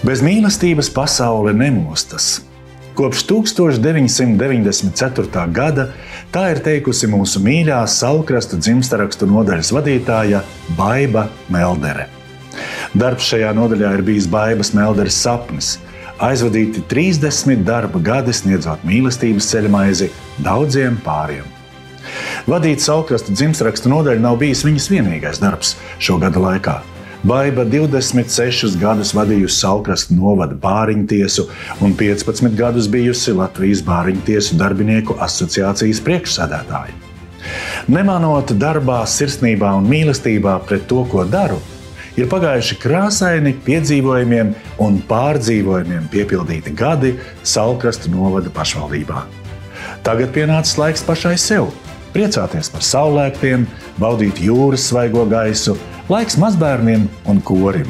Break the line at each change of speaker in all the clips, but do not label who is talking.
Bez mīlestības pasaule nemostas. Kopš 1994. gada tā ir teikusi mūsu mīļā Saulkrasta dzimstarakstu nodaļas vadītāja Baiba Meldere. Darbs šajā nodaļā ir bijis Baibas Melderes sapnis – aizvadīti 30 darba gadi sniedzot mīlestības ceļmaizi daudziem pāriem. Vadīt Saulkrasta dzimstarakstu nodaļu nav bijis viņas vienīgais darbs šo gada laikā. Baiba 26 gadus vadījusi Saulkrasta novada bāriņtiesu un 15 gadus bijusi Latvijas bāriņtiesu darbinieku asociācijas priekšsēdētāja. Nemanot darbā, sirsnībā un mīlestībā pret to, ko daru, ir pagājuši krāsaini piedzīvojumiem un pārdzīvojumiem piepildīti gadi Saulkrasta novada pašvaldībā. Tagad pienācis laiks pašai sev, priecāties par saulēktiem, baudīt jūras svaigo gaisu, laiks mazbērniem un korim.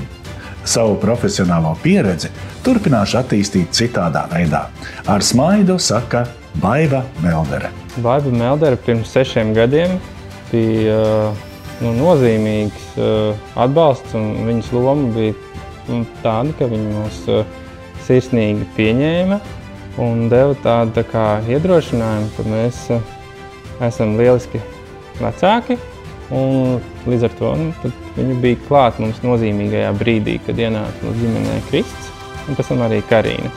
Savu profesionālo pieredzi turpināšu attīstīt citādā veidā. Ar smaidu saka Baiba Meldere.
Baiba Meldere pirms 6 gadiem bija nozīmīgs atbalsts, un viņas loma bija tāda, ka viņa mūs sirsnīgi pieņēma un deva tādu iedrošinājumu, ka mēs esam lieliski vecāki. Un līdz ar to viņa bija klāt mums nozīmīgajā brīdī, kad ienāca mūsu ģimenē Krists un pēc tam arī Karīna.